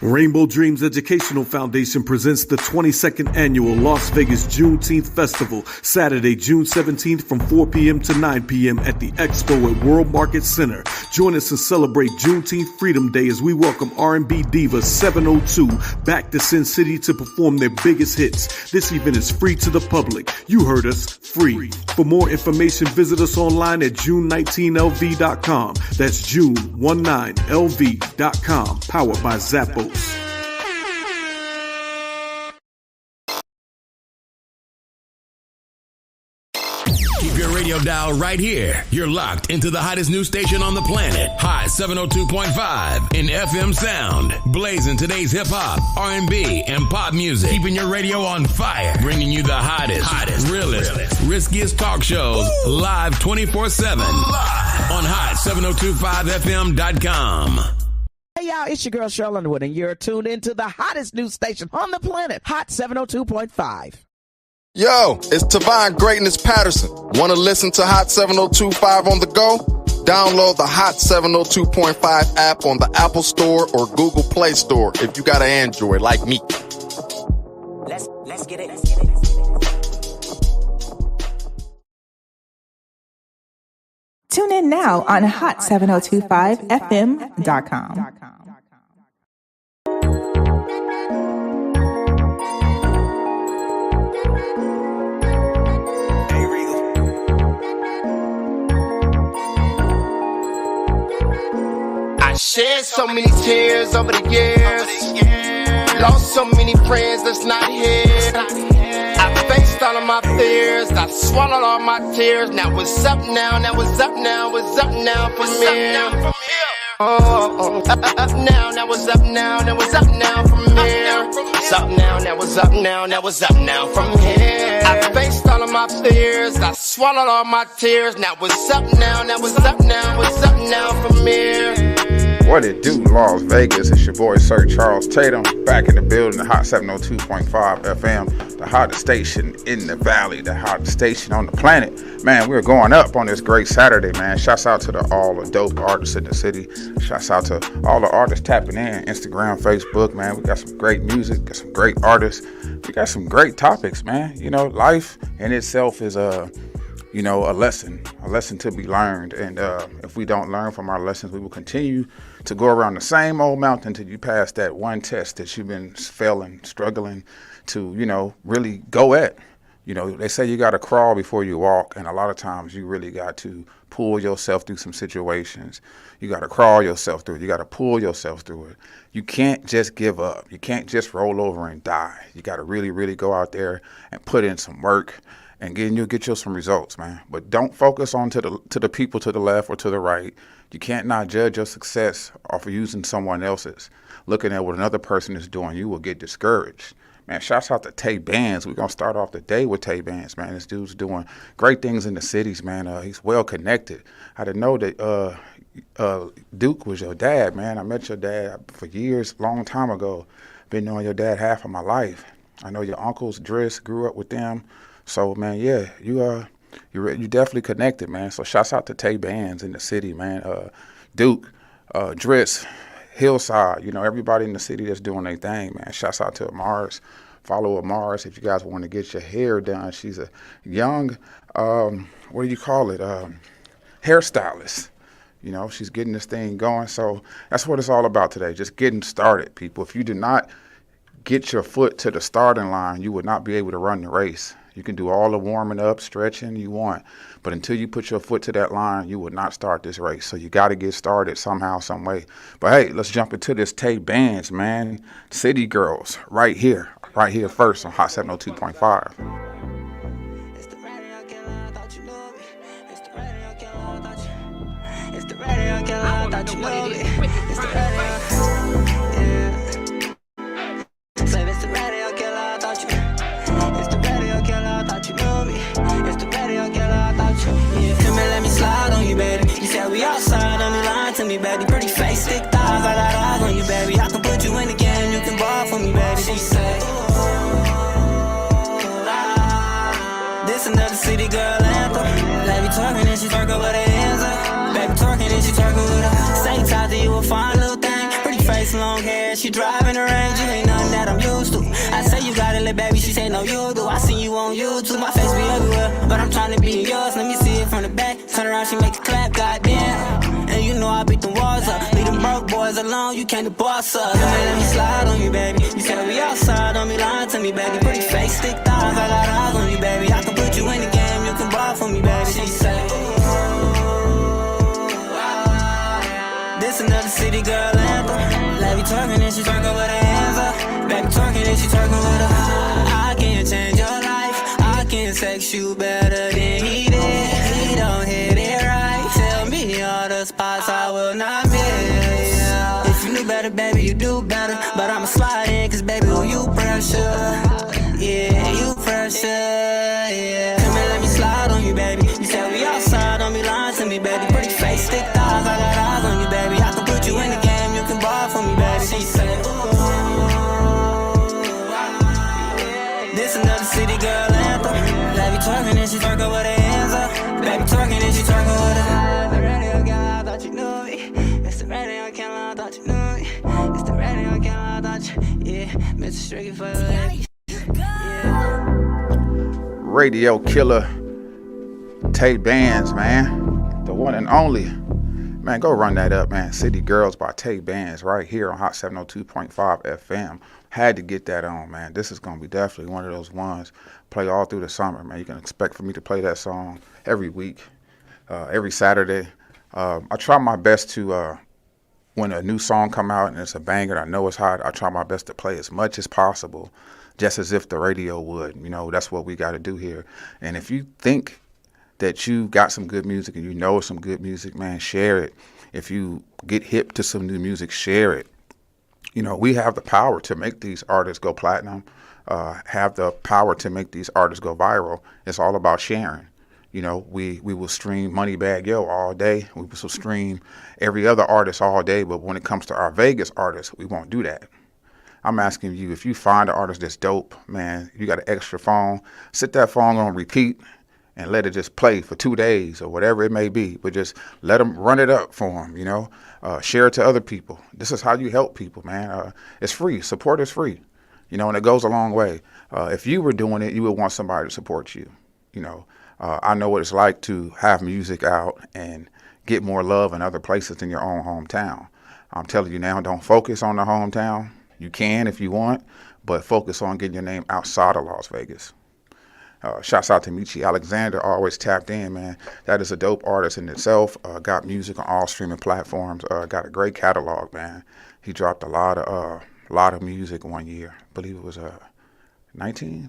Rainbow Dreams Educational Foundation presents the 22nd Annual Las Vegas Juneteenth Festival, Saturday, June 17th from 4 p.m. to 9 p.m. at the Expo at World Market Center. Join us and celebrate Juneteenth Freedom Day as we welcome R&B diva 702 back to Sin City to perform their biggest hits. This event is free to the public. You heard us, free. For more information, visit us online at june19lv.com. That's june19lv.com. Powered by Zappos. Keep your radio dial right here. You're locked into the hottest news station on the planet. Hot 702.5 in FM sound. Blazing today's hip-hop, R&B, and pop music. Keeping your radio on fire. Bringing you the hottest, realest, riskiest talk shows live 24/7 on hot7025fm.com. Hey y'all, it's your girl Cheryl Underwood, and you're tuned into the hottest news station on the planet, Hot 702.5. Yo, it's Tavon Greatness Patterson. Want to listen to Hot 702.5 on the go? Download the Hot 702.5 app on the Apple Store or Google Play Store if you got an Android like me. Let's get it. Tune in now on hot7025fm.com. I shed so many tears over the years. Lost so many friends that's not here. I faced all of my fears. I swallowed all my tears. Now what's up now? Now what's up now? What's up now from here? Oh, up now. Now what's up now? Now what's up now from here? What's up now? Now what's up now? Now what's up now from here? I faced all of my fears. I swallowed all my tears. Now what's up now? Now what's up now? What's up now from here? What it do, Las Vegas? It's your boy, Sir Charles Tatum, back in the building, the Hot 702.5 FM, the hottest station in the valley, the hottest station on the planet. Man, we're going up on this great Saturday, man. Shouts out to all the dope artists in the city. Shouts out to all the artists tapping in, Instagram, Facebook, man. We got some great music, got some great artists. We got some great topics, man. You know, life in itself is a lesson to be learned. And if we don't learn from our lessons, we will continue to go around the same old mountain until you pass that one test that you've been failing, struggling to, really go at. They say you got to crawl before you walk. And a lot of times you really got to pull yourself through some situations. You got to crawl yourself through it. You got to pull yourself through it. You can't just give up. You can't just roll over and die. You got to really, really go out there and put in some work. And you'll get you some results, man. But don't focus on to the people to the left or to the right. You can't not judge your success off of using someone else's. Looking at what another person is doing, you will get discouraged. Man, shouts out to Tay Bands. We're going to start off the day with Tay Bands, man. This dude's doing great things in the cities, man. He's well connected. I didn't know that Duke was your dad, man. I met your dad for years, long time ago. Been knowing your dad half of my life. I know your uncles, Driss, grew up with them. So, man, yeah, you definitely connected, man. So shouts out to Tay Bands in the city, man. Duke, Driss, Hillside, everybody in the city that's doing their thing, man. Shouts out to Amars. Follow Amars if you guys want to get your hair done. She's a young, hairstylist. She's getting this thing going. So that's what it's all about today, just getting started, people. If you do not get your foot to the starting line, you would not be able to run the race. You can do all the warming up, stretching you want, but until you put your foot to that line, you will not start this race. So you got to get started somehow, some way. But hey, let's jump into this Tay Bands, man. City Girls, right here first on Hot 702.5. It's the radio killer, I thought you knew me. It's the radio killer, I thought you. It's the radio killer, I thought you knew me. It's the radio, yeah. Say it's the radio killer, I thought you. It's the radio killer, I thought you knew me. It's the radio killer, I thought you. Yeah, come and let me slide on you, baby. You said we outside on the line to me, baby. Pretty face, thick thighs, I got eyes on you, baby. I can put you in again, you can ball for me, baby. She said, this another city girl anthem. Let me talking and she twerking with her hands up. Baby talking and she twerking with her. Same time that you a fine little thing. Pretty face, face, long hair, she driving a Range, you ain't nothing that I'm used to. I say you got it, little baby, she say no, you do. I see you on YouTube, my face be everywhere, but I'm trying to be yours. Let me see it from the back, turn around, she make it clap, goddamn. And you know I beat the walls up, leave them broke boys alone, you can't the boss up. Let me slide on you, baby. You said we outside, don't be lying to me, baby. Pretty face, thick thighs, I got eyes on you, baby. I can put you in the game, you can ball for me, baby. She say, this another city girl anthem. Let me twerking and she twerking with her hands up. Baby twerking and she twerking with her. I can change your life. I can sex you better than he did. He don't hit it right. Tell me all the spots I will not miss. If you knew better, baby, you do better. But I'ma slide in, cause baby, who you pressure? Yeah, you pressure, yeah. Come here, let me slide on you, baby. You said we outside, don't be lying to me, baby. Pretty face, thick thighs, I got eyes on you, baby. I can put you in the game, you can ball for me, baby. She said, this another city girl anthem. Let me twerking and she twerking with her hands up. Baby twerking and she twerking with her. The radio girl, I thought you knew me. It's the radio girl, I thought you knew me. It's the radio girl, I thought you, yeah. Mr. Stricky for the lady. Radio killer Tay Bands, man. The one and only. Man, go run that up, man. City Girls by Tay Bands right here on Hot 702.5 FM. Had to get that on, man. This is going to be definitely one of those ones. Play all through the summer, man. You can expect for me to play that song every week, every Saturday. I try my best to, when a new song come out and it's a banger, I know it's hot, I try my best to play as much as possible, just as if the radio would. You know, that's what we got to do here. And if you think that you got some good music and you know some good music, man, share it. If you get hip to some new music, share it. You know, we have the power to make these artists go platinum, have the power to make these artists go viral. It's all about sharing. You know, we will stream Moneybagg Yo all day. We will stream every other artist all day. But when it comes to our Vegas artists, we won't do that. I'm asking you, if you find an artist that's dope, man, you got an extra phone, sit that phone on repeat and let it just play for 2 days or whatever it may be. But just let them run it up for them, you know. Share it to other people. This is how you help people, man. It's free. Support is free, you know, and it goes a long way. If you were doing it, you would want somebody to support you, you know. I know what it's like to have music out and get more love in other places than your own hometown. I'm telling you now, don't focus on the hometown. You can if you want, but focus on getting your name outside of Las Vegas. Shouts out to Michi Alexander, always tapped in, man. That is a dope artist in itself. Got music on all streaming platforms. Got a great catalog, man. He dropped a lot of music one year. I believe it was 2019,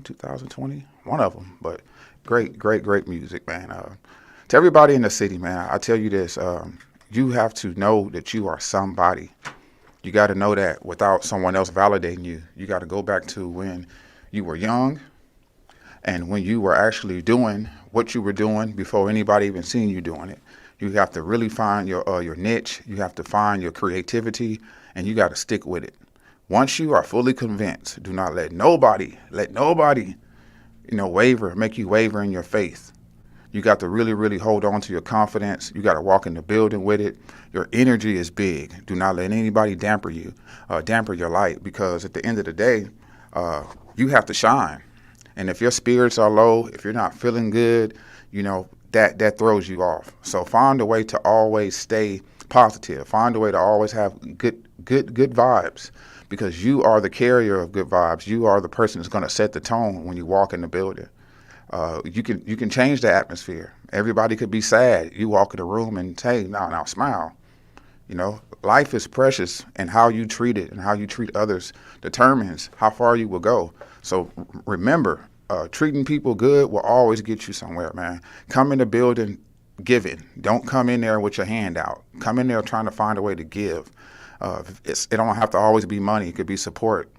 2020, one of them. But great music, man. To everybody in the city, man, I tell you this, you have to know that you are somebody. You got to know that without someone else validating you. You got to go back to when you were young and when you were actually doing what you were doing before anybody even seen you doing it. You have to really find your niche. You have to find your creativity, and you got to stick with it. Once you are fully convinced, do not let nobody, make you waver in your faith. You got to really hold on to your confidence. You got to walk in the building with it. Your energy is big. Do not let anybody damper you, damper your light, because at the end of the day, you have to shine. And if your spirits are low, if you're not feeling good, you know, that throws you off. So find a way to always stay positive. Find a way to always have good vibes, because you are the carrier of good vibes. You are the person that's going to set the tone when you walk in the building. You can change the atmosphere. Everybody could be sad. You walk in the room and say, now smile. You know, life is precious, and how you treat it and how you treat others determines how far you will go. So remember, treating people good will always get you somewhere, man. Come in the building giving. Don't come in there with your hand out. Come in there trying to find a way to give. It don't have to always be money. It could be support.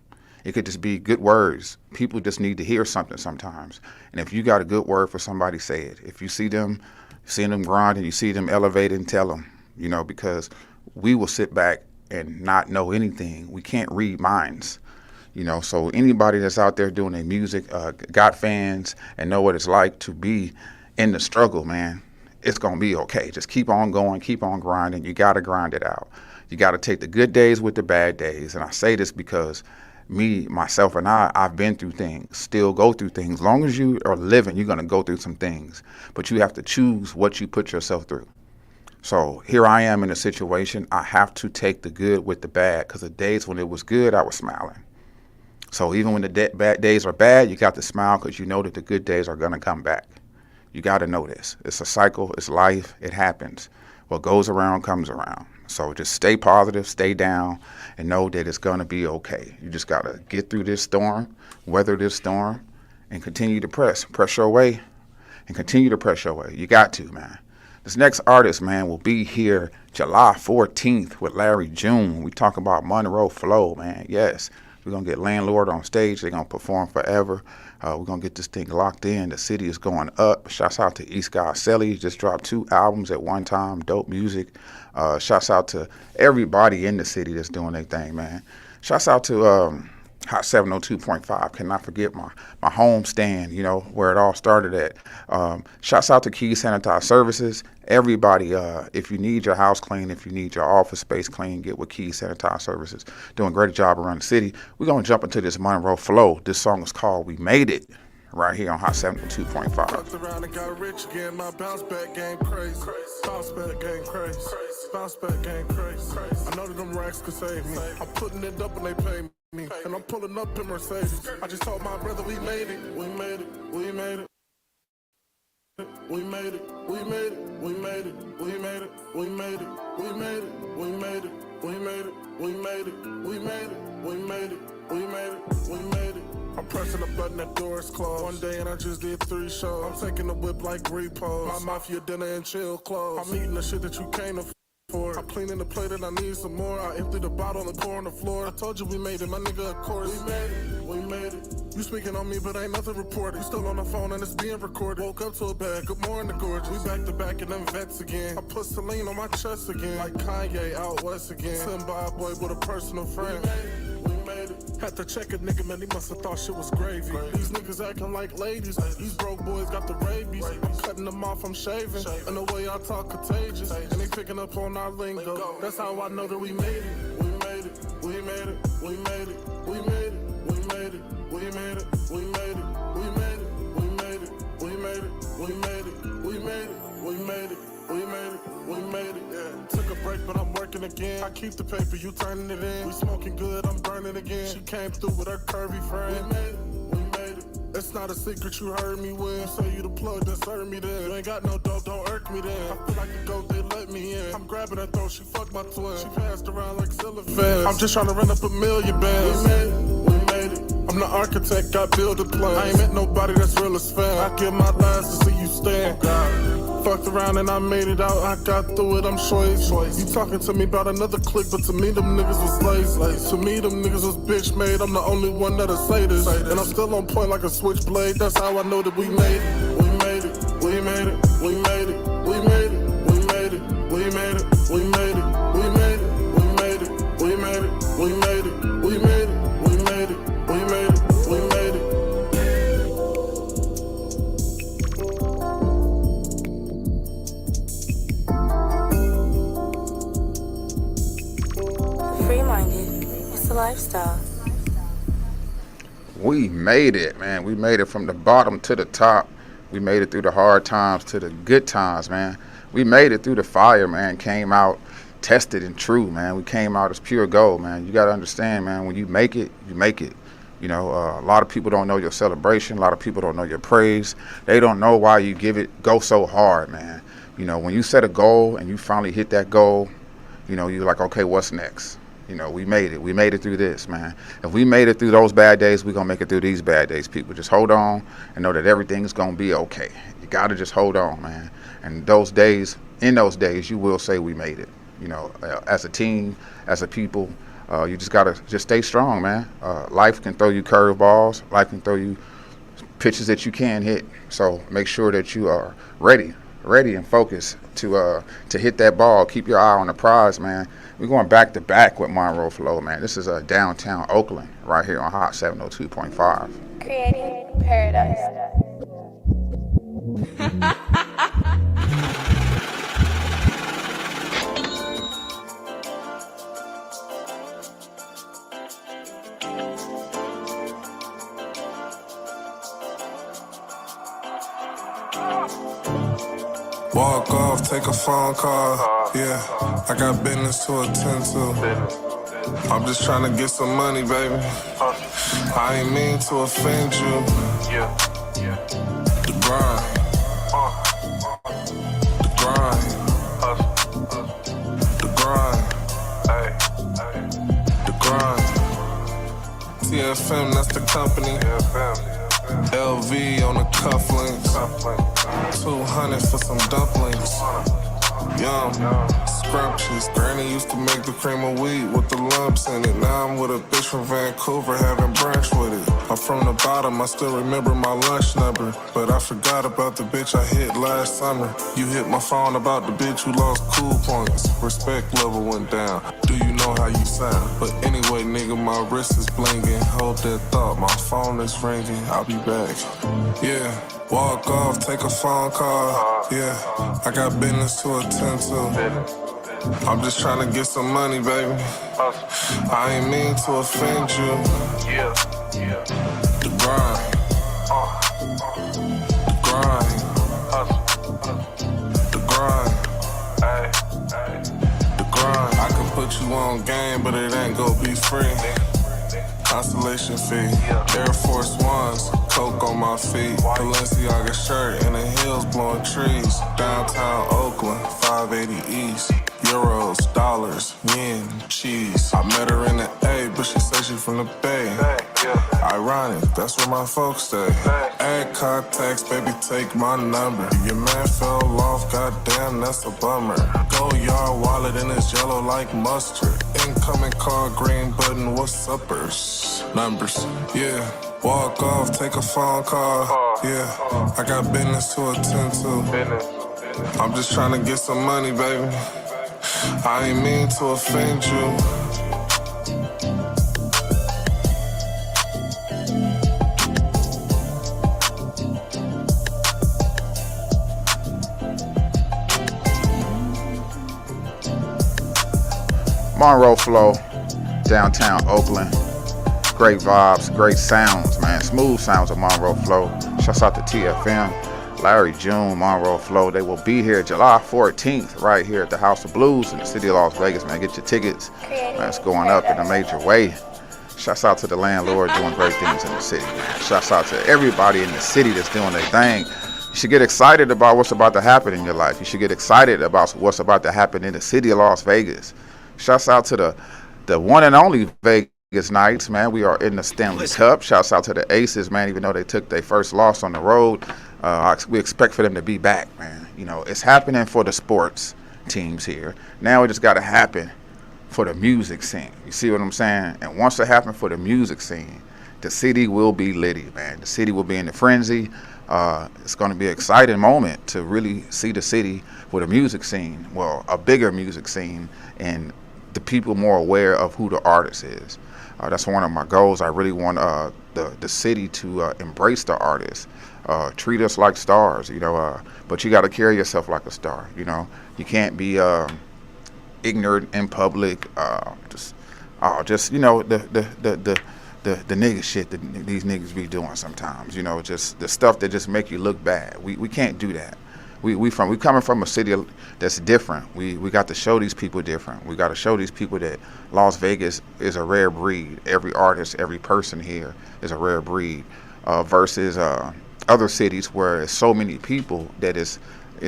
It could just be good words. People just need to hear something sometimes. And if you got a good word for somebody, say it. If you see them grinding, you see them elevating, tell them, you know, because we will sit back and not know anything. We can't read minds, you know. So anybody that's out there doing their music, got fans, and know what it's like to be in the struggle, man. it's going to be okay. Just keep on going, keep on grinding. You got to grind it out. You got to take the good days with the bad days. And I say this because me, myself, and I've been through things, still go through things. As long as you are living, you're going to go through some things. But you have to choose what you put yourself through. So here I am in a situation. I have to take the good with the bad, because the days when it was good, I was smiling. So even when the bad days are bad, you got to smile, because you know that the good days are going to come back. You got to know this. It's a cycle. It's life. It happens. What goes around comes around. So just stay positive, stay down, and know that it's going to be okay. You just got to get through this storm, weather this storm, and continue to press. Press your way and continue to press your way. You got to, man. This next artist, man, will be here July 14th with Larry June. We talk about Monroe Flow, man. Yes, we're going to get Landlord on stage. They're going to perform forever. We're going to get this thing locked in. The city is going up. Shouts out to East Guy Selly. Just dropped 2 albums at one time. Dope music. Shouts out to everybody in the city that's doing their thing, man. Shouts out to Hot 702.5. Cannot forget my home stand, you know, where it all started at. Shouts out to Key Sanitized Services. Everybody, if you need your house clean, if you need your office space clean, get with Key Sanitized Services. Doing a great job around the city. We're going to jump into this Monroe Flow. This song is called We Made It, right here on Hot 702.5. Fucked around and got rich again. My bounce back game crazy. Bounce back game crazy. Bounce back game crazy. I know that them racks could save me. I'm putting it up and they pay me. And I'm pulling up in Mercedes. I just told my brother we made it. We made it. We made it. We made it. We made it. We made it. We made it. We made it. We made it. We made it. We made it. We made it. We made it. We made it. We made it. We made it. I'm pressing the button, that door is closed. One day and I just did 3 shows. I'm taking the whip like repos. My mafia dinner and chill clothes. I'm eating the shit that you can't afford. I'm cleaning the plate and I need some more. I emptied the bottle and pour on the floor. I told you we made it, my nigga, of course. We made it, we made it. You speaking on me, but ain't nothing reported. You still on the phone and it's being recorded. Woke up to a bag, good morning, gorgeous. We back to back in them vets again. I put Celine on my chest again. Like Kanye out west again. Zimbabwe with a personal friend. We made it. Had to check a nigga, man, he must have thought shit was gravy. These niggas acting like ladies. These broke boys got the rabies. I'm cutting them off, I'm shaving. And the way I talk contagious. And they picking up on our lingo. That's how I know that we made it. We made it. We made it. We made it. We made it. We made it. We made it. We made it. We made it. We made it. We made it. We made it. We made it. We made it. We made it. We made it. Yeah. Took a break, but I'm working again. I keep the paper, you turning it in. We smoking good, I'm burning again. She came through with her curvy friend. We made it. We made it. It's not a secret, you heard me when. Say you the plug, then serve me then. You ain't got no dope, don't irk me then. I feel like the goat, they let me in. I'm grabbing her throat, she fucked my twin. She passed around like cellophane. I'm just trying to run up $1 million bands. We made it. We made it. I'm the architect, I build a plan. I ain't met nobody that's real as fan. I give my last to see you stand. Oh God. Fucked around and I made it out. I got through it, I'm choice. You talking to me about another clique, but to me them niggas was slaves. To me them niggas was bitch made. I'm the only one that'll say this. And I'm still on point like a switchblade. That's how I know that we made it. We made it. We made it. We made it. We made it. We made it. We made it. We made it. We made it. We made it. We made it. We made it. We made it. We made it. We made it. We made it. Free-minded, it's a lifestyle. We made it, man. We made it from the bottom to the top. We made it through the hard times to the good times, man. We made it through the fire, man. Came out tested and true, man. We came out as pure gold, man. You got to understand, man, when you make it, you make it. You know, a lot of people don't know your celebration. A lot of people don't know your praise. They don't know why you go so hard, man. You know, when you set a goal and you finally hit that goal, you know, you're like, okay, what's next? You know, we made it. We made it through this, man. If we made it through those bad days, we're going to make it through these bad days, people. Just hold on and know that everything's going to be okay. You got to just hold on, man. And those days, in those days, you will say we made it. You know, as a team, as a people, you just got to just stay strong, man. Life can throw you curveballs. Life can throw you pitches that you can't hit. So make sure that you are ready and focused to hit that ball. Keep your eye on the prize, man. We're going back to back with Monroe Flow, man. This is downtown Oakland, right here on Hot 702.5. Creating paradise. Walk off, take a phone call. Yeah, I got business to attend to. I'm just trying to get some money, baby. I ain't mean to offend you. The grind. The grind. The grind. The grind. TFM, that's the company. LV on the cufflinks. 200 for some dumplings. Yum, scrumptious. Granny used to make the cream of wheat with the lumps in it. Now I'm with a bitch from Vancouver having brunch with it. I'm from the bottom, I still remember my lunch number. But I forgot about the bitch I hit last summer. You hit my phone about the bitch who lost cool points. Respect level went down. Do you know how you sound? But anyway, nigga, my wrist is blinging. Hold that thought, my phone is ringing. I'll be back. Yeah. Walk off, take a phone call. Yeah, I got business to attend to. I'm just trying to get some money, baby. I ain't mean to offend you. The grind. The grind. The grind. The grind. I can put you on game, but it ain't gon' be free. Constellation fee, Air Force Ones, coke on my feet, Balenciaga shirt and the hills blowing trees. Downtown Oakland, 580 East, euros, dollars, yen, cheese. I met her in the A, but she said she from the Bay. Ironic, that's where my folks stay. Add contacts, baby, take my number. Your man fell off, goddamn, that's a bummer. Go yard wallet in his yellow like mustard. Incoming call, green button, what's uppers? Numbers, yeah. Walk off, take a phone call. Yeah, I got business to attend to. I'm just trying to get some money, baby. I ain't mean to offend you. Monroe Flow, downtown Oakland. Great vibes, great sounds, man. Smooth sounds of Monroe Flow. Shouts out to TFM, Larry June, Monroe Flow. They will be here July 14th right here at the House of Blues in the city of Las Vegas, man. Get your tickets. Man, it's going up in a major way. Shouts out to the landlord doing great things in the city, man. Shouts out to everybody in the city that's doing their thing. You should get excited about what's about to happen in your life. You should get excited about what's about to happen in the city of Las Vegas. Shouts out to the one and only Vegas Knights, man. We are in the Stanley Cup. Shouts out to the Aces, man. Even though they took their first loss on the road, we expect for them to be back, man. You know, it's happening for the sports teams here. Now it just got to happen for the music scene. You see what I'm saying? And once it happens for the music scene, the city will be litty, man. The city will be in the frenzy. It's going to be an exciting moment to really see the city with a music scene, well, a bigger music scene, and the people more aware of who the artist is. That's one of my goals. I really want the city to embrace the artists, treat us like stars, you know. But you got to carry yourself like a star, you know. You can't be ignorant in public. Just you know the nigga shit that these niggas be doing sometimes. You know, just the stuff that just make you look bad. We can't do that. We coming from a city that's different. We got to show these people different. We got to show these people that Las Vegas is a rare breed. Every artist, every person here is a rare breed versus other cities where there's so many people that is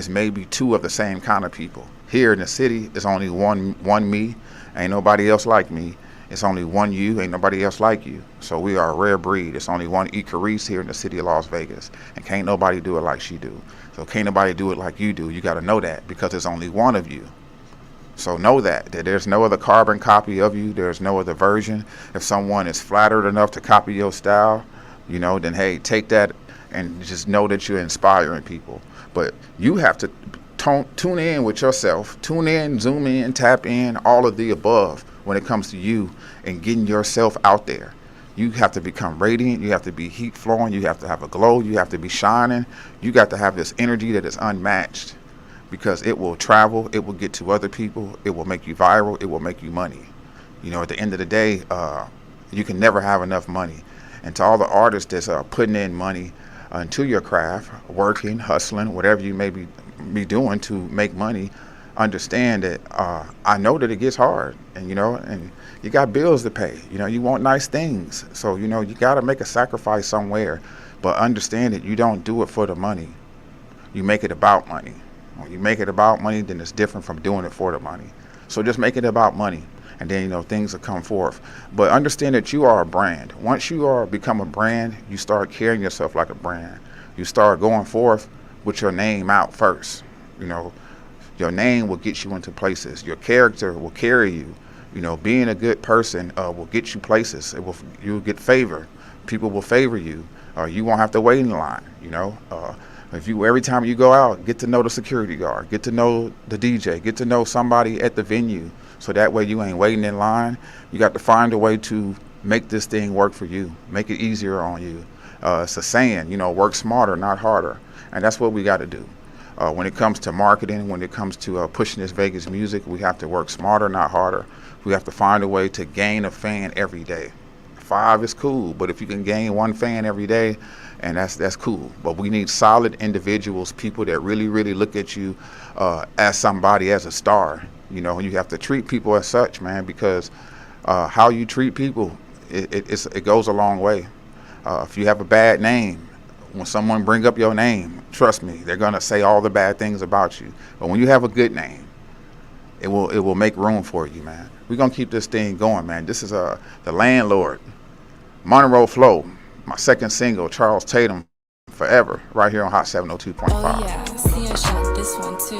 maybe two of the same kind of people. Here in the city, there's only one me. Ain't nobody else like me. It's only one you, ain't nobody else like you. So we are a rare breed. It's only one E. Carice here in the city of Las Vegas. And can't nobody do it like she do. So can't nobody do it like you do. You got to know that because there's only one of you. So know that there's no other carbon copy of you. There's no other version. If someone is flattered enough to copy your style, you know, then hey, take that and just know that you're inspiring people. But you have to tune in with yourself. Tune in, zoom in, tap in, all of the above when it comes to you and getting yourself out there. You have to become radiant. You have to be heat flowing. You have to have a glow. You have to be shining. You got to have this energy that is unmatched because it will travel. It will get to other people. It will make you viral. It will make you money. You know, at the end of the day, you can never have enough money. And to all the artists that's putting in money into your craft, working, hustling, whatever you may be be doing to make money, understand that I know that it gets hard, and and you got bills to pay. You want nice things, so you got to make a sacrifice somewhere. But understand that you don't do it for the money. You make it about money. When you make it about money, then it's different from doing it for the money. So just make it about money, and then things will come forth. But understand that you are a brand. Once you become a brand, you start carrying yourself like a brand. You start going forth with your name out first. Your name will get you into places. Your character will carry you. Being a good person will get you places. You'll get favor. People will favor you. You won't have to wait in line. If every time you go out, get to know the security guard, get to know the DJ, get to know somebody at the venue, so that way you ain't waiting in line. You got to find a way to make this thing work for you, make it easier on you. It's a saying, work smarter, not harder, and that's what we got to do. When it comes to marketing, when it comes to pushing this Vegas music, we have to work smarter, not harder. We have to find a way to gain a fan every day. 5 is cool, but if you can gain 1 fan every day, and that's cool. But we need solid individuals, people that really, really look at you as somebody, as a star. You have to treat people as such, man, because how you treat people, it goes a long way. If you have a bad name, when someone bring up your name, trust me, they're gonna say all the bad things about you. But when you have a good name, it will make room for you, man. We're gonna keep this thing going, man. This is the Landlord, Monroe Flow, my second single, Charles Tatum, Forever, right here on Hot 702.5. Oh yeah, Sia shot this one too.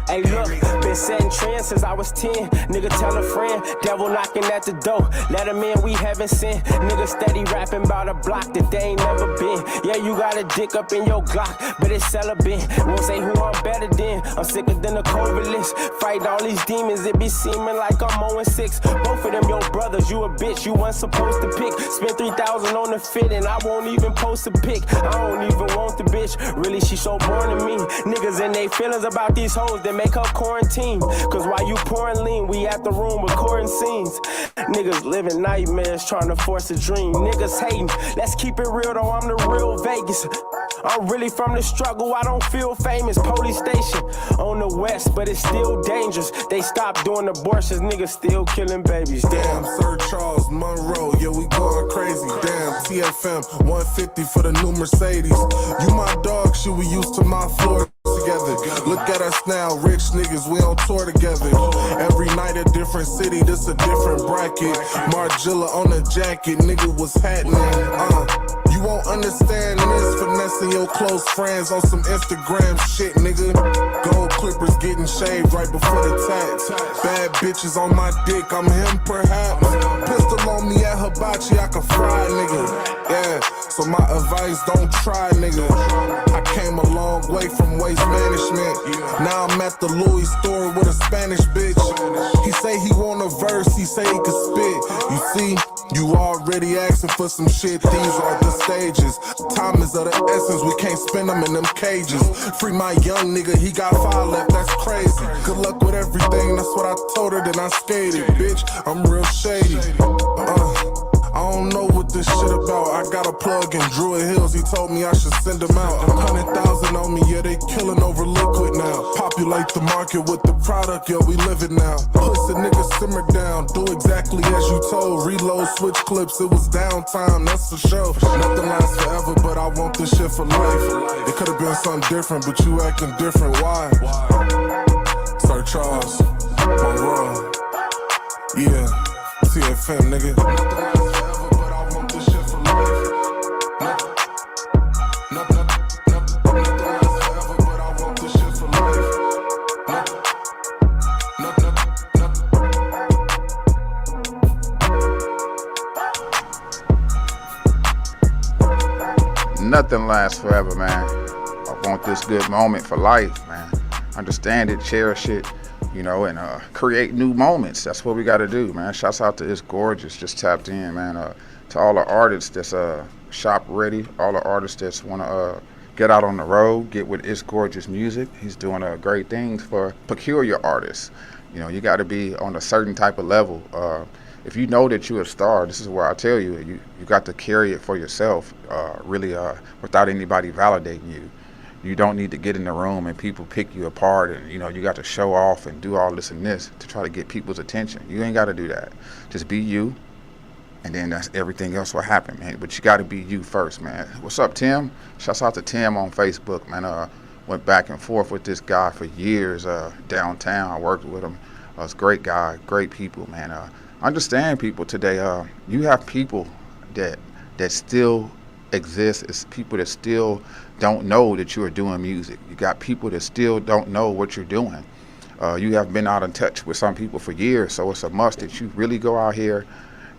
Hey look, been setting trends since I was 10. Nigga tell a friend, devil knocking at the door. Let him in, we haven't seen. Nigga steady rapping about a block that they ain't never been. Yeah, you got a dick up in your Glock, but it's celibate. Won't say who I'm better than. I'm sicker than a COVID list. Fight all these demons, it be seeming like I'm 0-6. Both of them your brothers, you a bitch, you weren't supposed to pick. Spent 3,000 on the fit and I won't even post a pic. I don't even want the bitch, really she so boring to me. Niggas and they feelings about these hoes that make her quarantine. Cause while you pouring lean, we at the room recording scenes. Niggas living nightmares trying to force a dream. Niggas hating, let's keep it real though, I'm the real Vegas. I'm really from the struggle, I don't feel famous. Police station on the west, but it's still dangerous. They stopped doing abortions, niggas still killing babies. Damn, Sir Charles Monroe, yeah, we going crazy. Damn, TFM 150 for the new Mercedes. You my dog, shit, we used to my floor together. Look at us now, rich niggas, we on tour together. Every night a different city, this a different bracket. Margilla on the jacket, nigga, what's happening? You won't understand this, finessing your close friends on some Instagram shit, nigga. Gold clippers getting shaved right before the tax. Bad bitches on my dick, I'm him perhaps. Pistol on me at hibachi, I can fry, nigga. Yeah, so my advice, don't try, nigga. I came a long way from waste management. Now I'm at the Louis store with a Spanish bitch. He say he want a verse, he say he can spit. You see, you already asking for some shit, these are the stages. Time is of the essence, we can't spend them in them cages. Free my young nigga, he got 5 left, that's crazy. Good luck with everything, that's what I told her, then I skated. Bitch, I'm real shady. I don't know what this shit about. I got a plug in Druid Hills, he told me I should send him out. 100,000 on me, yeah, they killing over liquid now. Populate the market with the product, yo, we live it now. Pussy nigga simmer down, do exactly as you told. Reload, switch clips, it was downtime, that's for sure. Nothing lasts forever, but I want this shit for life. It could've been something different, but you acting different, why? Sir Charles Monroe, yeah, TFM, nigga. Nothing lasts forever, man. I want this good moment for life, man. Understand it, cherish it, and create new moments. That's what we got to do, man. Shouts out to It's Gorgeous, just tapped in, man. To all the artists that's shop ready, all the artists that's want to get out on the road, get with It's Gorgeous Music. He's doing great things for peculiar artists. You know, you got to be on a certain type of level. If you know that you're a star, this is where I tell you, you got to carry it for yourself, really, without anybody validating you. You don't need to get in the room and people pick you apart and, you know, you got to show off and do all this and this to try to get people's attention. You ain't got to do that. Just be you, and then that's everything else will happen, man. But you got to be you first, man. What's up, Tim? Shouts out to Tim on Facebook, man. Went back and forth with this guy for years downtown. I worked with him. He's a great guy, great people, man. Understand people today. You have people that still exist. It's people that still don't know that you are doing music. You got people that still don't know what you're doing. You have been out in touch with some people for years, so it's a must that you really go out here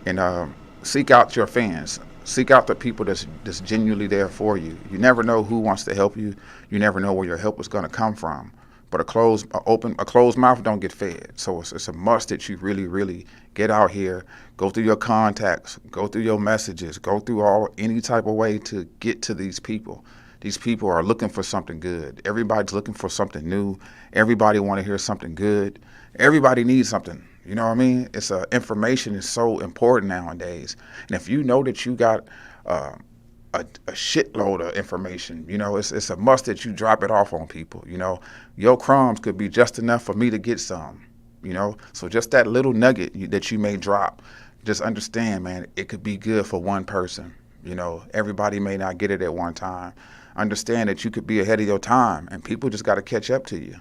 and seek out your fans. Seek out the people that's genuinely there for you. You never know who wants to help you. You never know where your help is going to come from. But a closed mouth don't get fed. So it's a must that you really, really get out here, go through your contacts, go through your messages, go through any type of way to get to these people. These people are looking for something good. Everybody's looking for something new. Everybody want to hear something good. Everybody needs something. You know what I mean? Information is so important nowadays. And if you know that you got a shitload of information, you know, it's a must that you drop it off on people. You know, your crumbs could be just enough for me to get some, you know. So just that little nugget that you may drop, just understand, man, it could be good for one person. You know, everybody may not get it at one time. Understand that you could be ahead of your time, and people just got to catch up to you.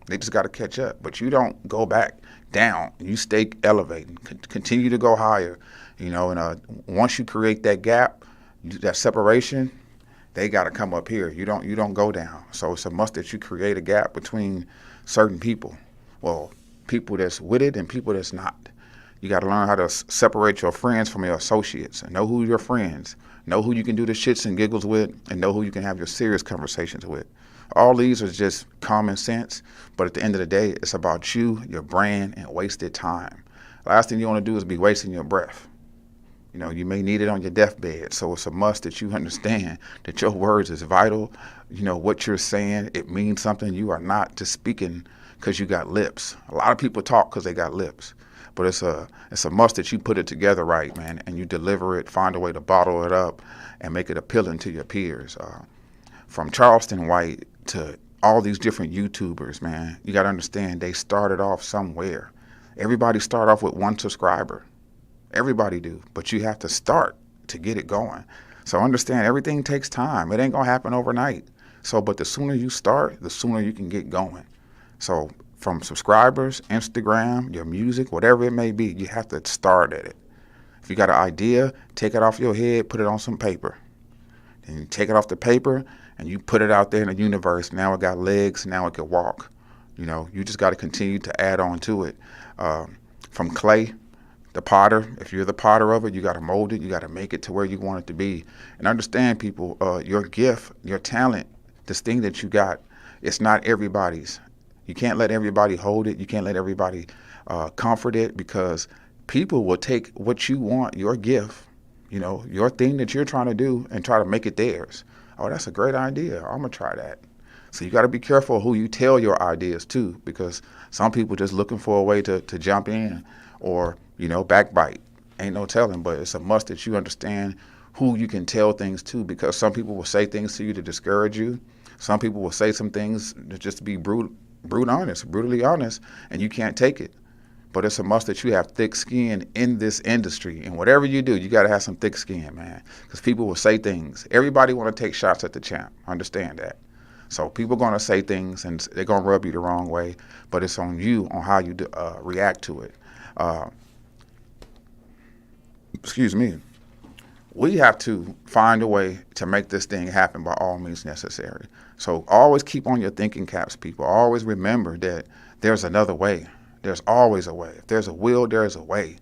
They just got to catch up. But you don't go back down. You stay elevating. Continue to go higher. You know, and once you create that gap, that separation, they got to come up here. You don't go down. So it's a must that you create a gap between certain people. Well, people that's with it and people that's not. You got to learn how to separate your friends from your associates and know who your friends, know who you can do the shits and giggles with, and know who you can have your serious conversations with. All these are just common sense, but at the end of the day, it's about you, your brand, and wasted time. Last thing you want to do is be wasting your breath. You know, you may need it on your deathbed, so it's a must that you understand that your words is vital. You know, what you're saying, it means something. You are not just speaking because you got lips. A lot of people talk because they got lips, but it's a must that you put it together right, man, and you deliver it, find a way to bottle it up and make it appealing to your peers. From Charleston White to all these different YouTubers, man, you got to understand they started off somewhere. Everybody start off with one subscriber. Everybody do, but you have to start to get it going. So understand everything takes time. It ain't gonna happen overnight. So, but the sooner you start, the sooner you can get going. So from subscribers, Instagram, your music, whatever it may be, you have to start at it. If you got an idea, take it off your head, put it on some paper. Then you take it off the paper and you put it out there in the universe. Now it got legs, now it can walk. You know, you just got to continue to add on to it. From clay, the potter, if you're the potter of it, you got to mold it. You got to make it to where you want it to be. And understand, people, your gift, your talent, this thing that you got, it's not everybody's. You can't let everybody hold it. You can't let everybody comfort it, because people will take what you want, your gift, you know, your thing that you're trying to do, and try to make it theirs. Oh, that's a great idea. I'm going to try that. So you got to be careful who you tell your ideas to, because some people just looking for a way to jump in or, you know, backbite. Ain't no telling, but it's a must that you understand who you can tell things to, because some people will say things to you to discourage you. Some people will say some things just to be brutally honest, and you can't take it. But it's a must that you have thick skin in this industry. And whatever you do, you got to have some thick skin, man, because people will say things. Everybody want to take shots at the champ. Understand that. So people are going to say things, and they're going to rub you the wrong way, but it's on you on how you react to it. Excuse me. We have to find a way to make this thing happen by all means necessary. So always keep on your thinking caps, people. Always remember that there's another way. There's always a way. If there's a will, there's a way.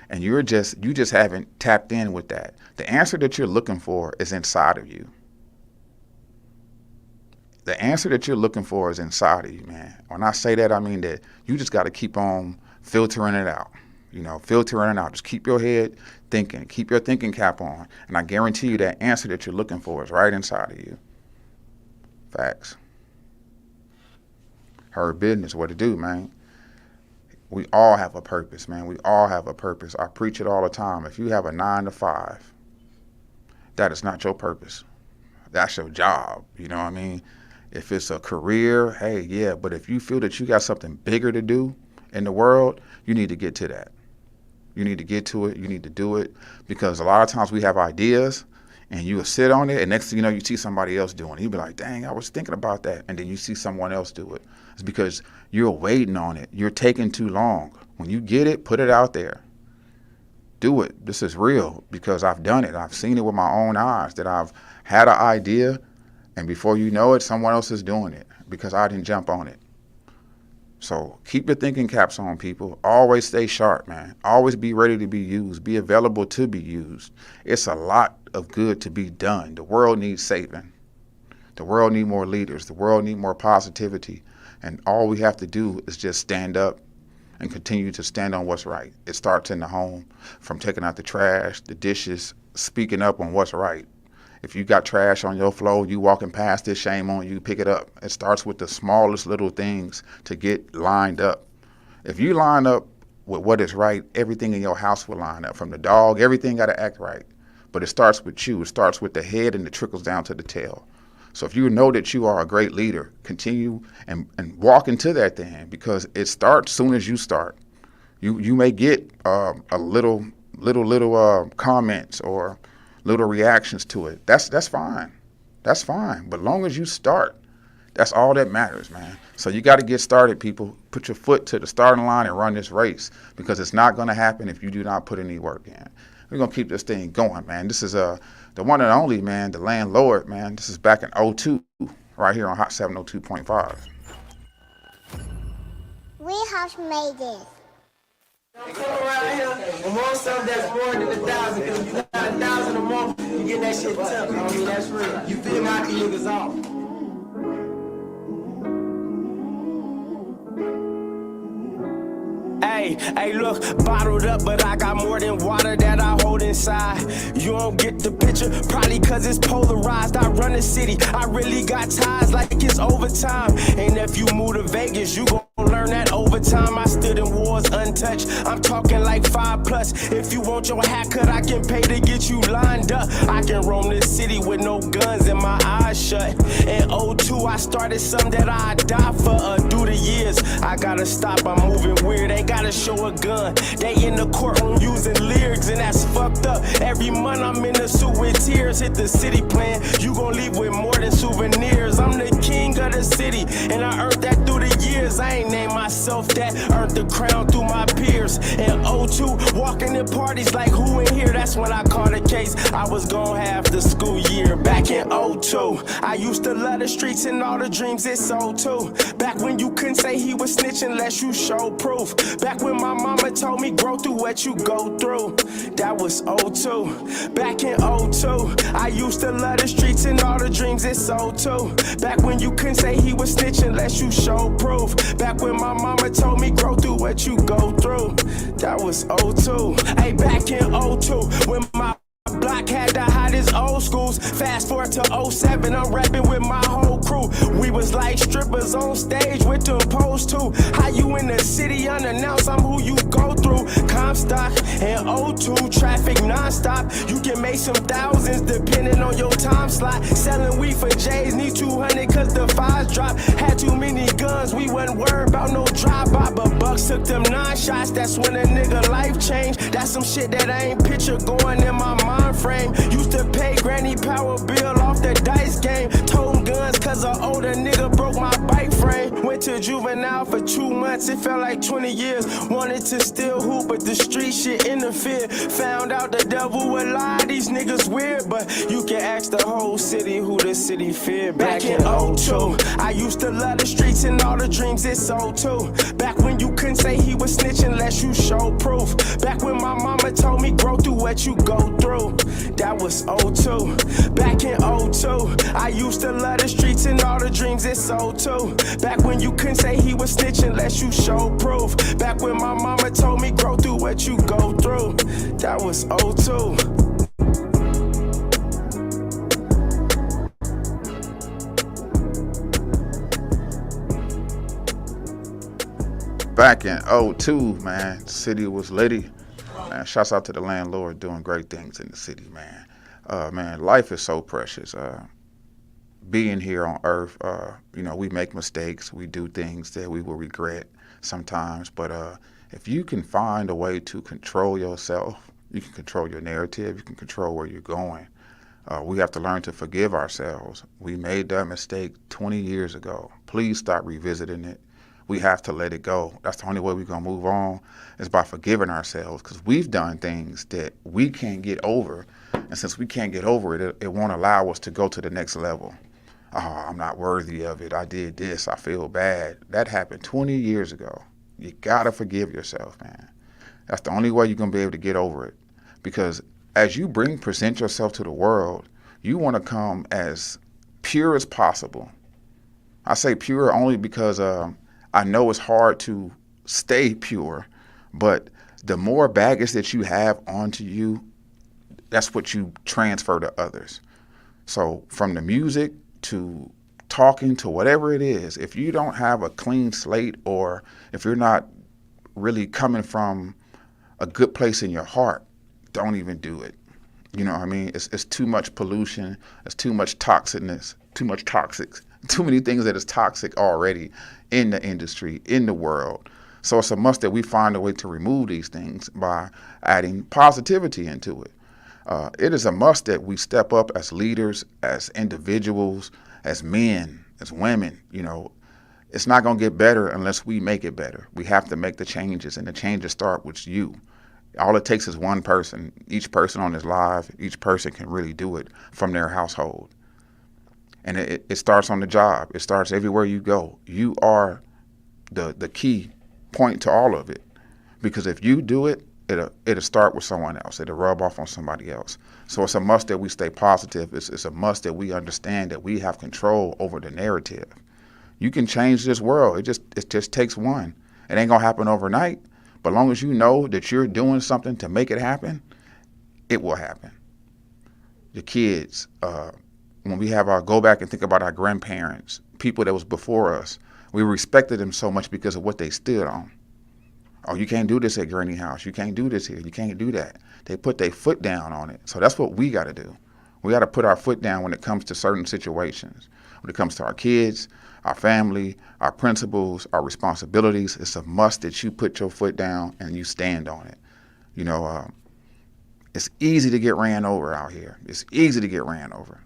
And you just haven't tapped in with that. The answer that you're looking for is inside of you. The answer that you're looking for is inside of you, man. When I say that, I mean that you just got to keep on filtering it out. You know, filtering it out. Just keep your head thinking. Keep your thinking cap on. And I guarantee you that answer that you're looking for is right inside of you. Facts. Her business, what to do, man. We all have a purpose, man. We all have a purpose. I preach it all the time. If you have a 9 to 5, that is not your purpose. That's your job, you know what I mean? If it's a career, hey, yeah, but if you feel that you got something bigger to do in the world, you need to get to that. You need to get to it. You need to do it, because a lot of times we have ideas and you will sit on it, and next thing you know, you see somebody else doing it. You be like, dang, I was thinking about that. And then you see someone else do it. It's because you're waiting on it. You're taking too long. When you get it, put it out there. Do it. This is real, because I've done it. I've seen it with my own eyes, that I've had an idea, and before you know it, someone else is doing it because I didn't jump on it. So keep your thinking caps on, people. Always stay sharp, man. Always be ready to be used. Be available to be used. It's a lot of good to be done. The world needs saving. The world needs more leaders. The world needs more positivity. And all we have to do is just stand up and continue to stand on what's right. It starts in the home, from taking out the trash, the dishes, speaking up on what's right. If you got trash on your floor, you walking past it, shame on you, pick it up. It starts with the smallest little things to get lined up. If you line up with what is right, everything in your house will line up. From the dog, everything got to act right. But it starts with you. It starts with the head, and it trickles down to the tail. So if you know that you are a great leader, continue and walk into that thing, because it starts soon as you start. You may get a little comments or little reactions to it. That's fine. That's fine. But long as you start, that's all that matters, man. So you got to get started, people. Put your foot to the starting line and run this race, because it's not going to happen if you do not put any work in. We're going to keep this thing going, man. This is the one and only, man, the landlord, man. This is back in 02, right here on Hot 702.5. We have made this. Come around here and want something that's more than 1,000, because if you got 1,000 or more, you get that shit tough. I mean, that's real. You feel my niggas off. Hey, look, bottled up, but I got more than water that I hold inside. You don't get the picture, probably cause it's polarized. I run the city, I really got ties like it's overtime. And if you move to Vegas, you gon' learn that overtime. I stood in wars untouched, I'm talking like 5+. If you want your haircut, I can pay to get you lined up. I can roam this city with no guns and my eyes shut. In 02, I started something that I die for. Through the years, I gotta stop, I'm moving weird, ain't gotta show a gun. They in the courtroom using lyrics, and that's fucked up. Every month I'm in the suit with tears. Hit the city plan, you gon' leave with more than souvenirs. I'm the king of the city, and I earned that through the years. I ain't named myself that, earned the crown through my peers. In 02, walking in parties like who in here, that's when I caught a case. I was gon' have the school year. Back in 02, I used to love the streets and all the dreams it sold too. Back when you couldn't say he was snitching unless you showed proof. Back when my mama told me grow through what you go through. That was 02. Back in 02, I used to love the streets and all the dreams it sold too. Back when you couldn't say he was snitching unless you showed proof. Back when my mama told me grow through what you go through. That was 02. Hey, back in 02, when my block had the hottest old schools. Fast forward to 07, I'm rapping with my whole crew. We was like strippers on stage with them posts too. How you in the city unannounced, I'm who you go through. Comstock and 02, traffic nonstop. You can make some thousands depending on your time slot. Selling weed for J's, need 200 cause the fives drop. Had too many guns, we wasn't worried about no drive-by. But Bucks took them 9 shots, that's when a nigga life changed. That's some shit that I ain't picture going in my mind frame. Used to pay granny power bill off the dice game. Toting guns cause an older nigga broke my bike frame. Went to juvenile for 2 months, it felt like 20 years. Wanted to steal hoop, but the street shit interfered. Found out the devil would lie, these niggas weird. But you can ask the whole city who the city feared. Back in 02, I used to love the streets and all the dreams it sold too. Back when you couldn't say he was snitching unless you showed proof. Back when my mama told me grow through what you go through. That was 02. Back in 02, I used to love the streets and all the dreams it sold too. Back when you couldn't say he was snitching unless you showed proof. Back when my mama told me grow through what you go through. That was 02. back in '02, man, the city was litty. Man, shouts out to the landlord doing great things in the city, man. Man, life is so precious. Being here on Earth, we make mistakes. We do things that we will regret sometimes. But if you can find a way to control yourself, you can control your narrative, you can control where you're going. We have to learn to forgive ourselves. We made that mistake 20 years ago. Please stop revisiting it. We have to let it go. That's the only way we're going to move on is by forgiving ourselves, because we've done things that we can't get over. And since we can't get over it, it won't allow us to go to the next level. Oh, I'm not worthy of it. I did this. I feel bad. That happened 20 years ago. You got to forgive yourself, man. That's the only way you're going to be able to get over it. Because as you present yourself to the world, you want to come as pure as possible. I say pure only because I know it's hard to stay pure, but the more baggage that you have onto you, that's what you transfer to others. So from the music to talking to whatever it is, if you don't have a clean slate, or if you're not really coming from a good place in your heart, don't even do it. You know what I mean? It's too much pollution. It's too much toxicness, too much toxics, too many things that is toxic already in the industry, in the world. So it's a must that we find a way to remove these things by adding positivity into it. It is a must that we step up as leaders, as individuals, as men, as women. It's not going to get better unless we make it better. We have to make the changes, and the changes start with you. All it takes is one person. Each person on this live, each person can really do it from their household. And it starts on the job. It starts everywhere you go. You are the key point to all of it. Because if you do it, it'll start with someone else. It'll rub off on somebody else. So it's a must that we stay positive. It's a must that we understand that we have control over the narrative. You can change this world. It just takes one. It ain't gonna happen overnight. But as long as you know that you're doing something to make it happen, it will happen. The kids, when we have go back and think about our grandparents, people that was before us, we respected them so much because of what they stood on. Oh, you can't do this at Granny House. You can't do this here. You can't do that. They put their foot down on it. So that's what we got to do. We got to put our foot down when it comes to certain situations. When it comes to our kids, our family, our principles, our responsibilities, it's a must that you put your foot down and you stand on it. It's easy to get ran over out here. It's easy to get ran over.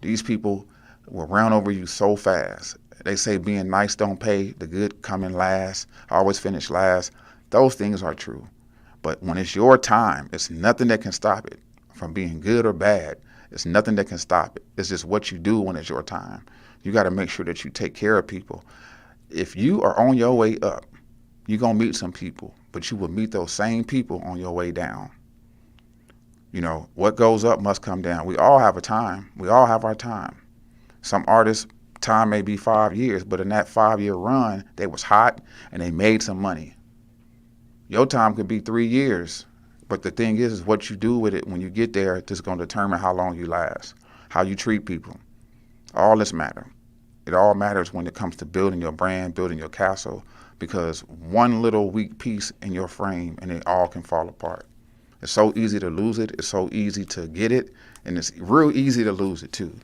These people will run over you so fast. They say being nice don't pay, the good come in last, always finish last. Those things are true. But when it's your time, it's nothing that can stop it from being good or bad. It's nothing that can stop it. It's just what you do when it's your time. You got to make sure that you take care of people. If you are on your way up, you're going to meet some people, but you will meet those same people on your way down. What goes up must come down. We all have a time. We all have our time. Some artists, time may be 5 years, but in that 5-year run, they was hot and they made some money. Your time could be 3 years, but the thing is what you do with it when you get there is going to determine how long you last, how you treat people. All this matters. It all matters when it comes to building your brand, building your castle, because one little weak piece in your frame and it all can fall apart. It's so easy to lose it. It's so easy to get it, and it's real easy to lose it too.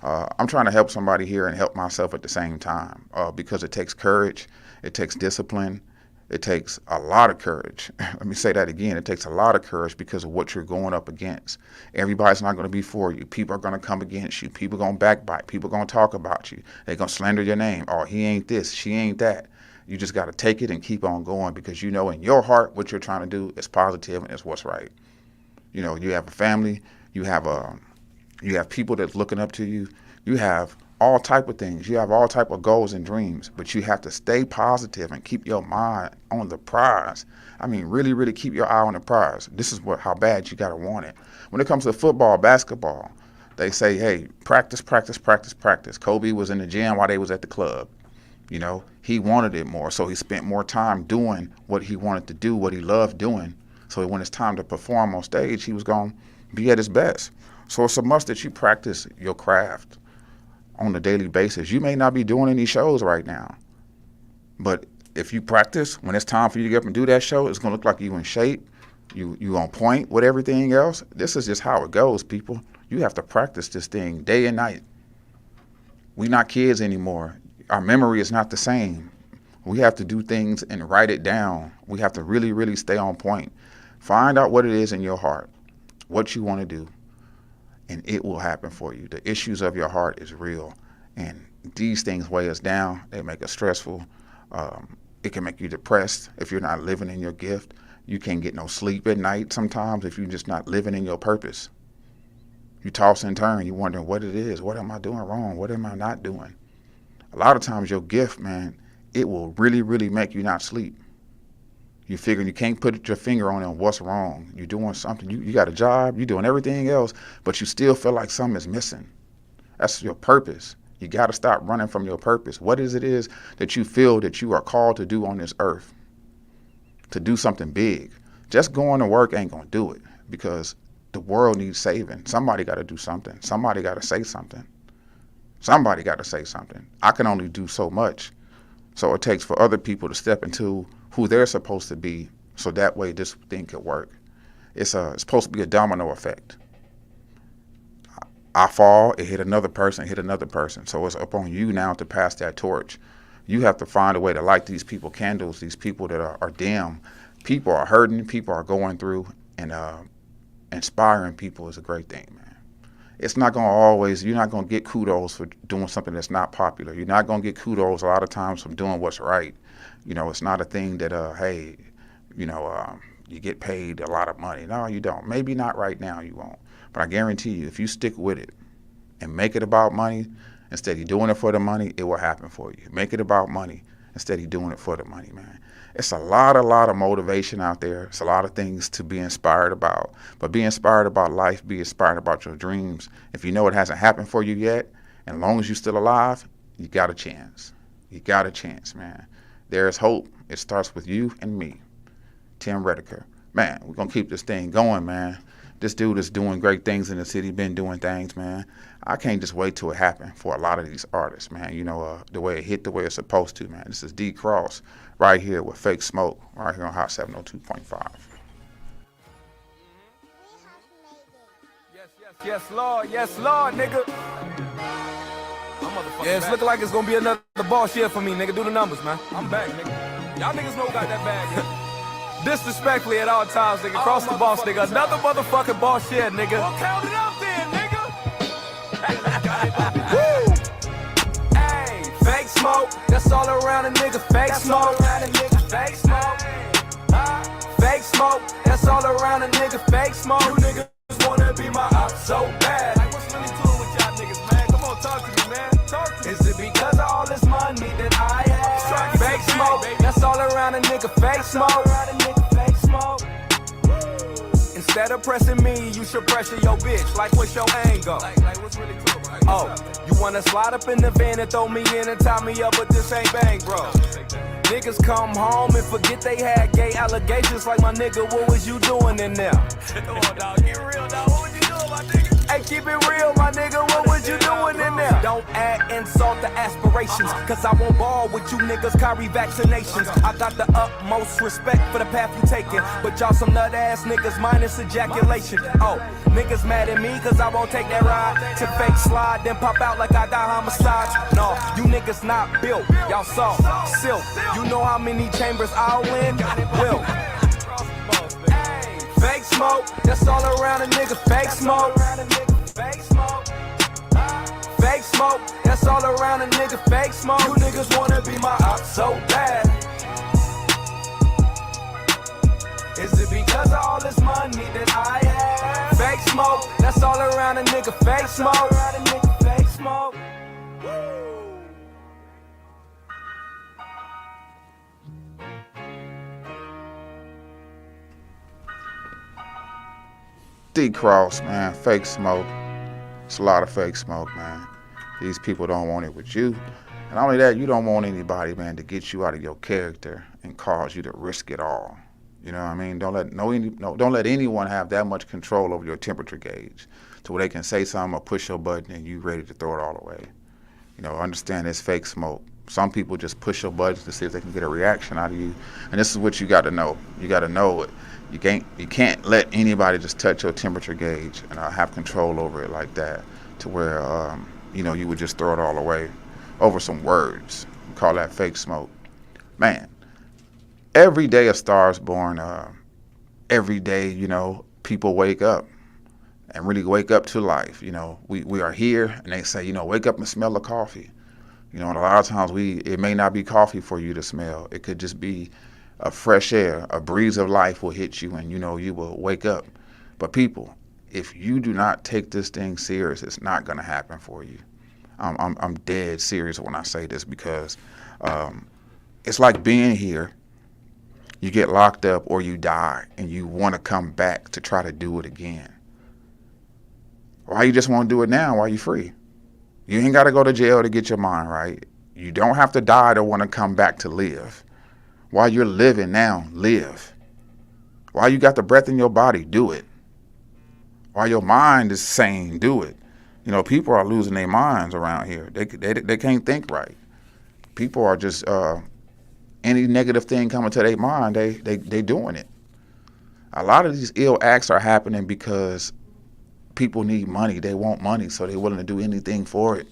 I'm trying to help somebody here and help myself at the same time because it takes courage, it takes discipline, it takes a lot of courage. Let me say that again. It takes a lot of courage because of what you're going up against. Everybody's not going to be for you. People are going to come against you. People are going to backbite. People are going to talk about you. They're going to slander your name. Oh, he ain't this, she ain't that. You just got to take it and keep on going because you know in your heart what you're trying to do is positive and it's what's right. You have a family, you have people that's looking up to you, you have all type of things, you have all type of goals and dreams, but you have to stay positive and keep your mind on the prize. I mean, really, really keep your eye on the prize. This is how bad you got to want it. When it comes to football, basketball, they say, hey, practice, practice, practice, practice. Kobe was in the gym while they was at the club. He wanted it more, so he spent more time doing what he wanted to do, what he loved doing. So when it's time to perform on stage, he was going to be at his best. So it's a must that you practice your craft on a daily basis. You may not be doing any shows right now, but if you practice, when it's time for you to get up and do that show, it's going to look like you in shape, you on point with everything else. This is just how it goes, people. You have to practice this thing day and night. We're not kids anymore. Our memory is not the same. We have to do things and write it down. We have to really, really stay on point. Find out what it is in your heart, what you want to do, and it will happen for you. The issues of your heart is real, and these things weigh us down. They make us stressful. It can make you depressed if you're not living in your gift. You can't get no sleep at night sometimes if you're just not living in your purpose. You toss and turn. You're wondering what it is. What am I doing wrong? What am I not doing? A lot of times your gift, man, it will really, really make you not sleep. You figure you can't put your finger on it and what's wrong. You're doing something. You got a job. You're doing everything else, but you still feel like something is missing. That's your purpose. You got to stop running from your purpose. What is that you feel that you are called to do on this earth? To do something big. Just going to work ain't going to do it because the world needs saving. Somebody got to do something. Somebody got to say something. Somebody got to say something. I can only do so much. So it takes for other people to step into who they're supposed to be so that way this thing could work. It's supposed to be a domino effect. I fall, it hit another person, So it's up on you now to pass that torch. You have to find a way to light these people candles, these people that are dim. People are hurting, people are going through, and inspiring people is a great thing, man. It's not going to always, you're not going to get kudos for doing something that's not popular. You're not going to get kudos a lot of times from doing what's right. You know, it's not a thing that, hey, you get paid a lot of money. No, you don't. Maybe not right now, you won't. But I guarantee you, if you stick with it and make it about money, instead of doing it for the money, it will happen for you. Make it about money instead of doing it for the money, man. It's a lot of motivation out there. It's a lot of things to be inspired about. But be inspired about life. Be inspired about your dreams. If you know it hasn't happened for you yet, and as long as you're still alive, you got a chance. You got a chance, man. There's hope. It starts with you and me. Tim Rediker. Man, we're going to keep this thing going, man. This dude is doing great things in the city, been doing things, man. I can't just wait till it happen for a lot of these artists, man. You know, the way it hit the way it's supposed to, man. This is D Cross right here with Fake Smoke, right here on Hot 702.5. Yes, Lord, nigga. Yeah, it's looking like it's gonna be another boss year for me, nigga. Do the numbers, man. I'm back, nigga. Y'all niggas know got that bag, nigga. Disrespectfully at all times, nigga. Cross the boss, nigga. Another motherfucking boss shit, nigga. Well, count it up then, nigga. Woo! Hey, fake smoke. That's all around a nigga. Fake smoke. Fake smoke. Fake smoke. That's all around a nigga. Fake smoke. You niggas wanna be my op so bad. Like, what's really cool with y'all niggas, man? Come on, talk to me, man. Talk to me. Is it because of all this money that I have? Fake smoke. That's all around a nigga. Fake smoke. Instead of pressing me, you should pressure your bitch. Like, what's your angle? Like what's really cool? Oh, you wanna slide up in the van and throw me in and tie me up, but this ain't bang, bro. Niggas come home and forget they had gay allegations. Like, my nigga, what was you doing in there? Come on, dog, get real, dog. What was you doing, my nigga? Hey, keep it real, my nigga. What was you doing in there? Don't add insult to aspirations, cause I won't ball with you niggas carry vaccinations. I got the utmost respect for the path you taking, but y'all some nut ass niggas minus ejaculation. Oh, niggas mad at me cause I won't take that ride to fake slide, then pop out like I got homicide. No, you niggas not built. Y'all soft, silk. You know how many chambers I'll win? Will. Fake smoke, that's all around a nigga. Fake smoke. Fake smoke. Fake smoke, that's all around a nigga. Fake smoke. You niggas wanna be my op so bad. Is it because of all this money that I have? Fake smoke, that's all around a nigga. Fake smoke. Fake smoke. D Cross, man, Fake Smoke. It's a lot of fake smoke, man. These people don't want it with you. And not only that, you don't want anybody, man, to get you out of your character and cause you to risk it all. You know what I mean? Don't let anyone have that much control over your temperature gauge to where they can say something or push your button and you ready to throw it all away. You know, understand it's fake smoke. Some people just push your buttons to see if they can get a reaction out of you. And this is what you got to know. You got to know it. You can't let anybody just touch your temperature gauge and have control over it like that, to where you would just throw it all away over some words. Call that fake smoke. Man, every day a star is born. Every day, people wake up and really wake up to life. We are here, and they say, wake up and smell the coffee. And a lot of times it may not be coffee for you to smell. It could just be a fresh air, a breeze of life will hit you, and you will wake up. But people, if you do not take this thing serious, it's not going to happen for you. I'm dead serious when I say this, because it's like being here. You get locked up or you die, and you want to come back to try to do it again. Why you just want to do it now while you're free? You ain't got to go to jail to get your mind right. You don't have to die to want to come back to live. While you're living now, live. While you got the breath in your body, do it. While your mind is sane, do it. People are losing their minds around here. They can't think right. People are just, any negative thing coming to their mind, they doing it. A lot of these ill acts are happening because people need money. They want money, so they're willing to do anything for it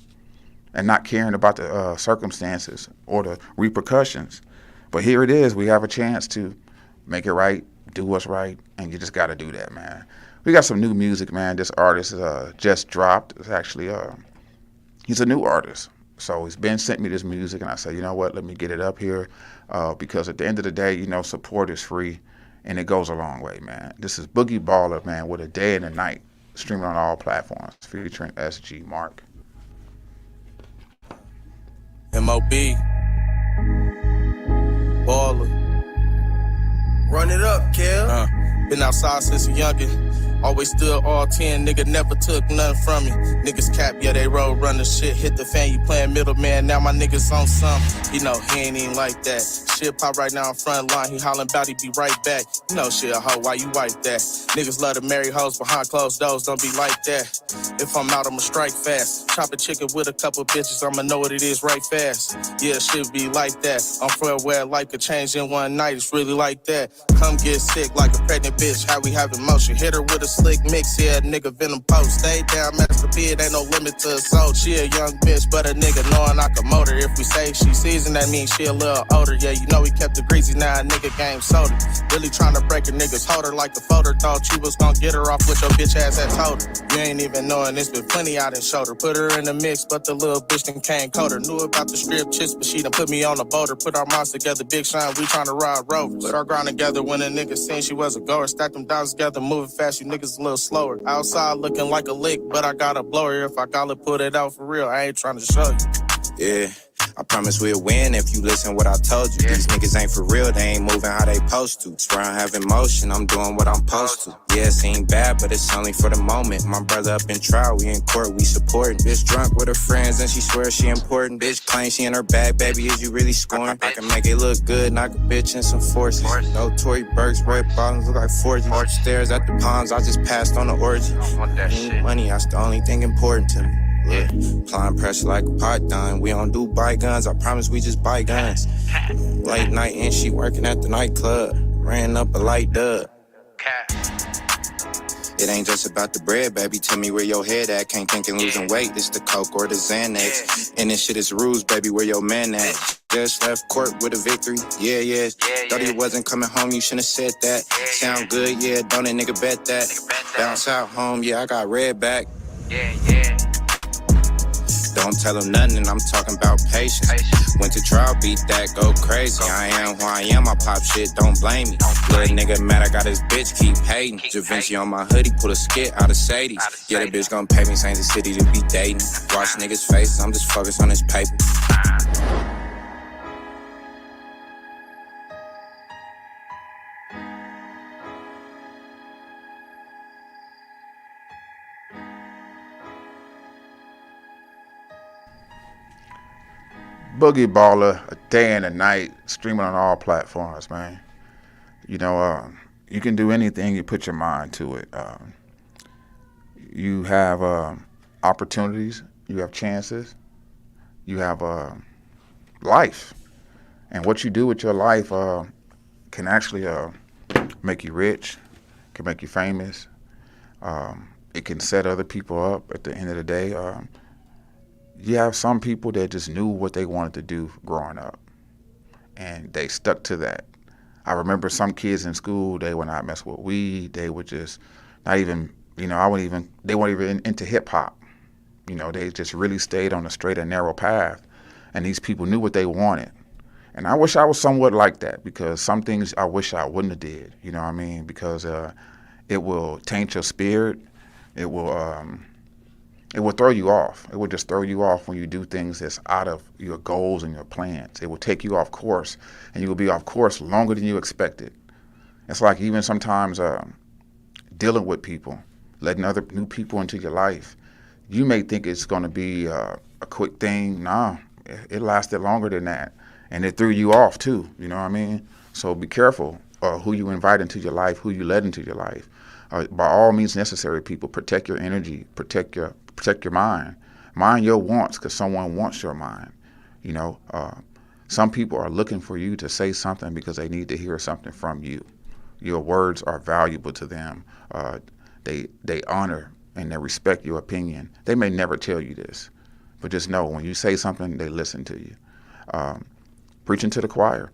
and not caring about the circumstances or the repercussions. But here it is. We have a chance to make it right, do what's right, and you just got to do that, man. We got some new music, man. This artist just dropped. It's actually, he's a new artist. So he's been sent me this music, and I said, you know what, let me get it up here, because at the end of the day, support is free, and it goes a long way, man. This is Boogie Baller, man, with A Day and a Night, streaming on all platforms, featuring SG Mark. M.O.B. Baller. Run it up, Kev. Been outside since a youngin'. Always stood all 10, nigga never took nothing from me. Niggas cap, yeah, they road running shit. Hit the fan, you playing middleman, now my niggas on something. He ain't even like that. Shit pop right now on front line, he hollin' bout he be right back. Shit a hoe, why you wipe that? Niggas love to marry hoes behind closed doors, don't be like that. If I'm out, I'ma strike fast. Chop a chicken with a couple bitches, I'ma know what it is right fast. Yeah, shit be like that. I'm from where life could change in one night, it's really like that. Come get sick like a pregnant bitch, how we have emotion. Hit her with a slick mix, yeah, nigga venom post. Stay down, Master Pid, ain't no limit to assault. She a young bitch, but a nigga knowing I can motor. If we say she seasoned, that means she a little older. Yeah, you know we kept it greasy, now a nigga game soda. Really trying to break a nigga's holder like the folder. Thought you was gonna get her off with your bitch ass that told her. You ain't even knowing it's been plenty out in shoulder. Put her in the mix, but the little bitch done came colder. Knew about the strip chicks, but she done put me on the boulder. Put our minds together, Big Shine, we trying to ride rovers. Put our grind together when a nigga seen she was a goer. Stack them down together, moving fast, you niggas a little slower. Outside looking like a lick, but I got a blower. If I gotta put it out for real, I ain't trying to show you. Yeah, I promise we'll win if you listen what I told you. These niggas ain't for real, they ain't moving how they supposed to. Swear I have emotion, I'm doing what I'm supposed to. Yeah, it seem bad, but it's only for the moment. My brother up in trial, we in court, we supporting. Bitch drunk with her friends and she swears she important. Bitch claims she in her bag, baby, is you really scoring? I can make it look good, knock a bitch in some forces. No Tory Burks, red bottoms look like 40s. Stares at the palms, I just passed on the orgy. Money, that's the only thing important to me. Yeah, applying pressure like a python. We don't do buy guns, I promise we just buy guns. Late night and she working at the nightclub. Ran up a light dub. It ain't just about the bread, baby. Tell me where your head at. Can't think and losing weight. It's the coke or the Xanax. And this shit is rules, baby. Where your man at? Just left court with a victory. Yeah. Thought he wasn't coming home. You shouldn't have said that. Sound good, yeah. Don't a nigga bet that. Bounce out home, yeah. I got red back. Yeah. Don't tell him nothing, I'm talking about patience. Went to trial, beat that, go crazy. I am who I am, I pop shit, don't blame me. Little nigga mad, I got his bitch, keep hating. Da Vinci on my hoodie, pull a skit out of Sadie's. Yeah, the bitch gon' pay me, Saint City to be dating. Watch niggas' faces, I'm just focused on this paper. Boogie Baller, A Day and a Night, streaming on all platforms, man. You can do anything you put your mind to it. You have opportunities, you have chances, you have life. And what you do with your life can actually make you rich, can make you famous. It can set other people up at the end of the day. You have some people that just knew what they wanted to do growing up, and they stuck to that. I remember some kids in school, they would not mess with weed. They would just not even, they weren't even into hip hop. They just really stayed on a straight and narrow path. And these people knew what they wanted. And I wish I was somewhat like that, because some things I wish I wouldn't have did, because it will taint your spirit. It will throw you off. It will just throw you off when you do things that's out of your goals and your plans. It will take you off course, and you will be off course longer than you expected. It's like even sometimes dealing with people, letting other new people into your life. You may think it's going to be a quick thing. Nah, it lasted longer than that, and it threw you off too. You know what I mean? So be careful who you invite into your life, who you let into your life. By all means necessary, people, protect your energy, protect your mind. Mind your wants, because someone wants your mind. Some people are looking for you to say something because they need to hear something from you. Your words are valuable to them. They honor and they respect your opinion. They may never tell you this, but just know when you say something, they listen to you. Preaching to the choir.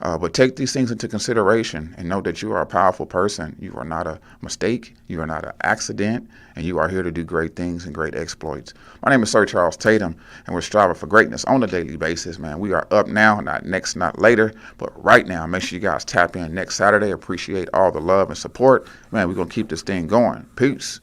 But take these things into consideration and know that you are a powerful person. You are not a mistake. You are not an accident. And you are here to do great things and great exploits. My name is Sir Charles Tatum, and we're striving for greatness on a daily basis, man. We are up now, not next, not later, but right now. Make sure you guys tap in next Saturday. Appreciate all the love and support. Man, we're going to keep this thing going. Peace.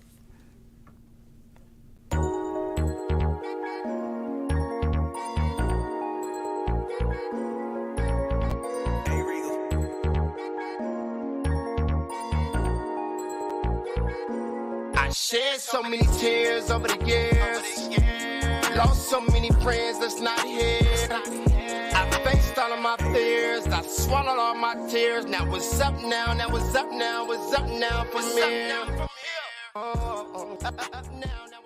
Shed so many tears over the years. Lost so many friends that's not here. I faced all of my fears. I swallowed all my tears. Now what's up now? Now what's up now? What's up now for me? Up now.